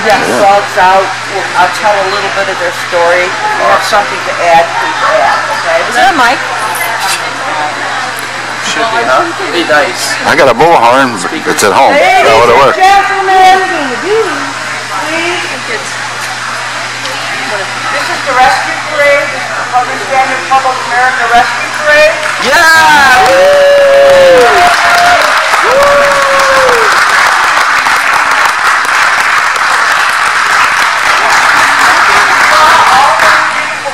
young dogs out, I'll tell a little bit of their story. If you have something to add, please add. Okay? Is there a mic? Should be, huh? Be nice. I got a bullhorn, but it's at home. Ladies How would it work? and gentlemen, please. This is the rescue parade. This is the Public Standard Public America Rescue Parade. Yeah! Woo!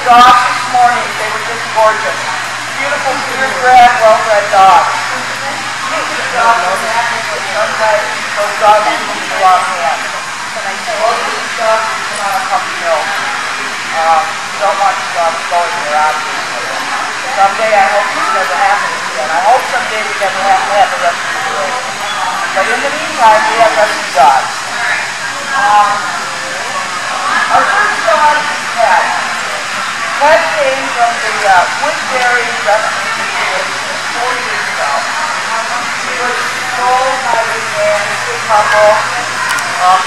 Dogs this morning, they were just gorgeous. Beautiful, purebred, well-bred dogs. These dogs are happy with sunlight. Those dogs are moving a lot more. Most of these dogs come out of puppy milk. You don't want these dogs going there, obviously. Someday I hope this never happens again. I hope someday we never have to have a rescue parade. But in the meantime, we have rescue dogs. Our first dog is Ted. Ted came from the Woodbury rescue situation 4 years ago. She was sold by a man, a good couple,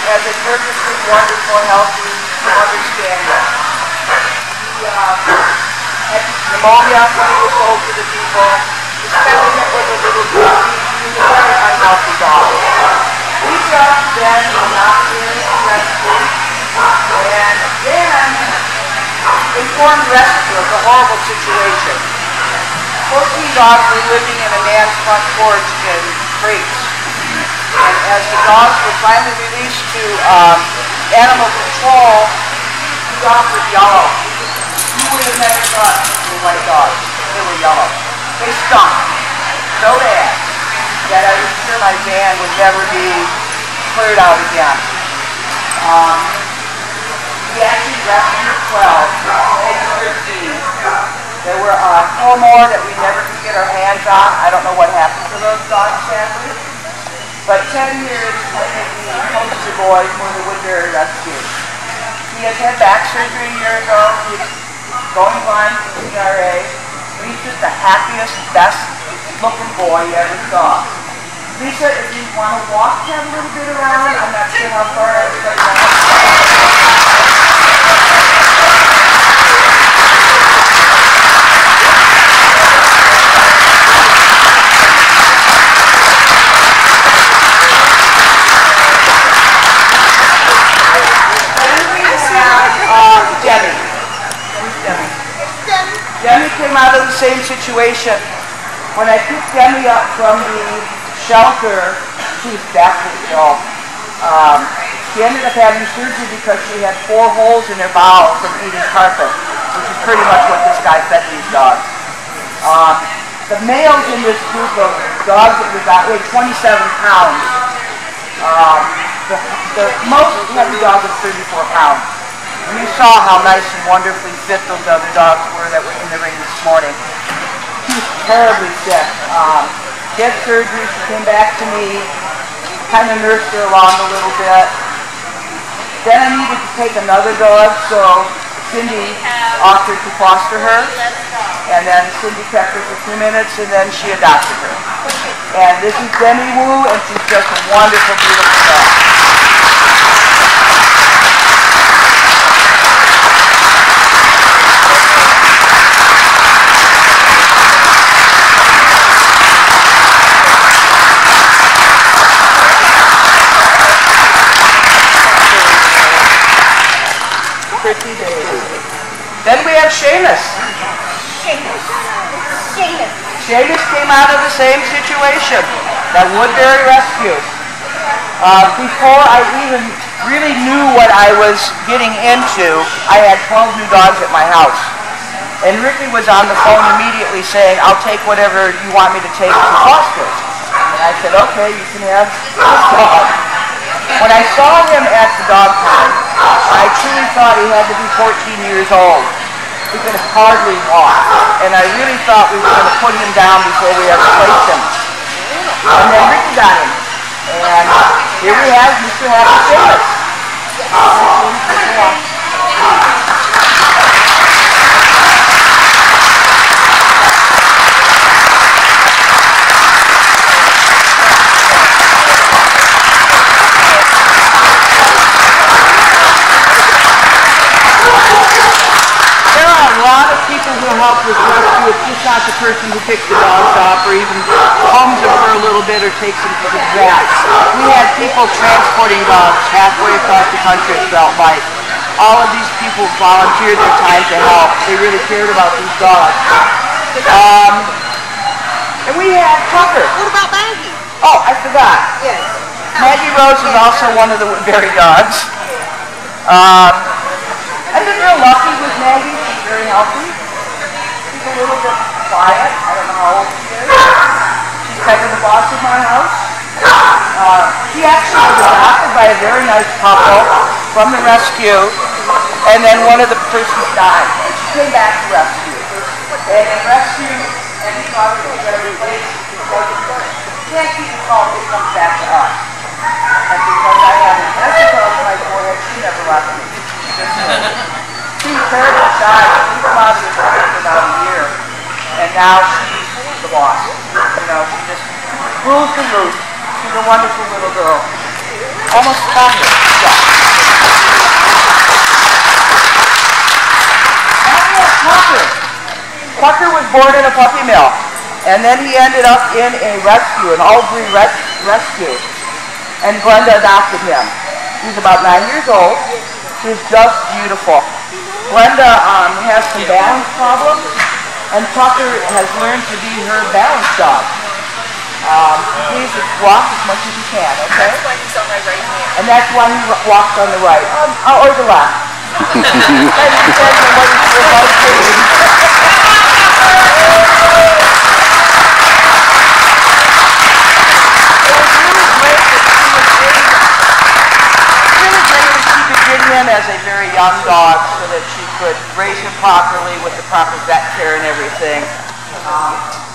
as a perfectly wonderful, healthy, understanding. He had pneumonia when he was sold to the people. His temperament was a little goofy. He was a very unhealthy dog. We got then adopted and rescued, and then informed rescue of the horrible situation. 14 dogs were living in a man's front porch in crates. And as the dogs were finally released to animal control, the dogs were yellow. You would have never thought they were white dogs. They were yellow. They stunk so bad that I was sure my van would never be cleared out again. We actually rescued 12, 13. There were 4 more that we never could get our hands on. I don't know what happened to those dogs, sadly. But 10 years I think the poster boy for the Woodbury Rescue. He has had back surgery a year ago. He's going blind from the ERA. He's just the happiest, best looking boy you ever saw. Lisa, if you want to walk him a little bit around, I'm not sure how far everybody wants. Demi came out of the same situation. When I picked Demi up from the shelter, she was backwards ill. She ended up having surgery because she had 4 holes in her bowel from eating carpet, which is pretty much what this guy fed these dogs. The males in this group of dogs that we got weighed 27 pounds. The most heavy dog was 34 pounds. And you saw how nice and wonderfully fit those other dogs were that were in the ring this morning. She was terribly sick. She had surgery, she came back to me, kind of nursed her along a little bit. Then I needed to take another dog, so Cindy offered to foster her. And then Cindy kept her for 2 minutes, and then she adopted her. And this is Demi Wu, and she's just a wonderful, beautiful dog. Then we have Seamus. Seamus came out of the same situation, that Woodbury Rescue. Before I even really knew what I was getting into, I had 12 new dogs at my house. And Ricky was on the phone immediately saying, I'll take whatever you want me to take to foster. And I said, okay, you can have this dog. When I saw him at the dog pound, I truly thought he had to be 14 years old. He could hardly walk. And I really thought we were going to put him down before we ever placed him. And then Ricky got him. And here we have Mr. Happy Seamus. person who picks the dogs up or even combs them for a little bit or takes them to the vet. We had people transporting dogs halfway across the country, it felt like. All of these people volunteered their time to help. They really cared about these dogs. And we had Clumber. What about Maggie? Oh, I forgot. Yes. Maggie Rose is also one of the Woodbury dogs. I've been real lucky with Maggie. She's very healthy. She's a little bit quiet. I don't know how old she is. She's kind of the boss of my house. She actually was adopted by a very nice couple from the rescue, and then one of the persons died. And she came back to rescue. And in rescue, and he thought it was very place because you can't keep the call, it comes back to us. And because I had an Jessica on my forehead, she never left me. She was terrible died. She came out of the country for about a year. And now she's the boss. You know, she just rules the roost. She's a wonderful little girl. Almost spotless. Yeah. Tucker was born in a puppy mill, and then he ended up in a rescue, an all-breed rescue, and Glenda adopted him. He's about 9 years old. He's just beautiful. Glenda has some balance problems, and Tucker has learned to be her balance dog. Please walk as much as you can, okay? That's why he's on my right hand. And that's why he walks on the right, or the left. It was really great that she could get him as a very young dog so that she could raise him properly with the proper vet care and everything.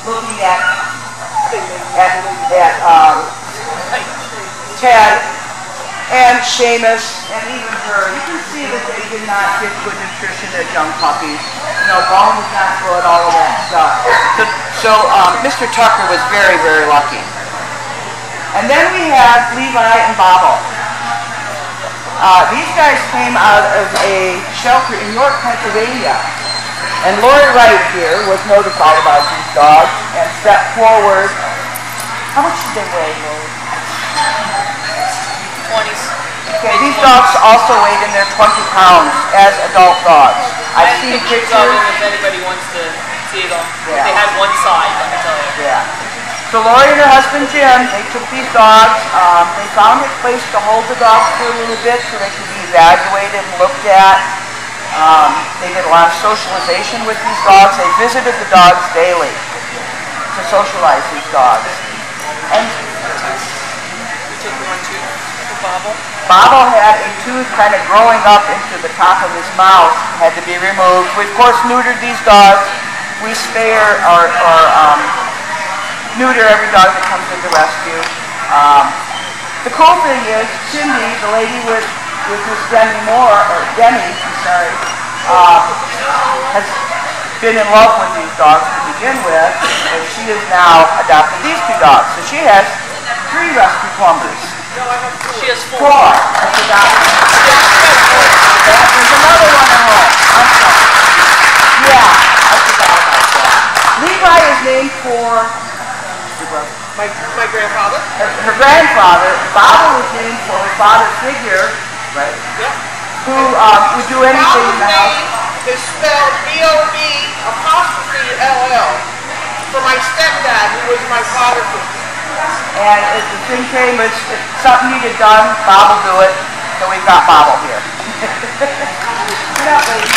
Looking at Ted and Seamus and even her, you can see that they did not get good nutrition as young puppies. You know, bone was not good, all of that stuff. So Mr. Tucker was very, very lucky. And then we had Levi and Bobble. These guys came out of a shelter in York, Pennsylvania. And Lori Wright here was notified about these dogs and stepped forward. How much did they weigh, Lori? 20s. Okay, these dogs also weighed in their 20 pounds as adult dogs. I've seen pictures of them if anybody wants to see them. Yeah. They had one side, let me tell you. Yeah. So Lori and her husband Jim, they took these dogs. They found a place to hold the dogs for a little bit so they could be evaluated and looked at. They did a lot of socialization with these dogs. They visited the dogs daily to socialize these dogs. And We took one too for Bobble. Bobble had a tooth kind of growing up into the top of his mouth, had to be removed. We of course neutered these dogs. We spay or neuter every dog that comes into rescue. The cool thing is, Cindy, the lady with Miss Demi Moore, or Demi, I'm sorry, has been in love with these dogs to begin with, and she has now adopted these two dogs. So she has 3 rescue Clumbers. She has 4. 4. I forgot. There's another one at home. I'm sorry. Yeah, I forgot about that. Levi is named for My grandfather. her grandfather. Bobble was named for her father's figure, right? Yep. Who would do anything in the house. Bobble's name is spelled B-O-B''LL for my stepdad, who was my father's figure. And if the thing came, if something needed done, Bob will do it. So we've got Bob here. Get up, lady.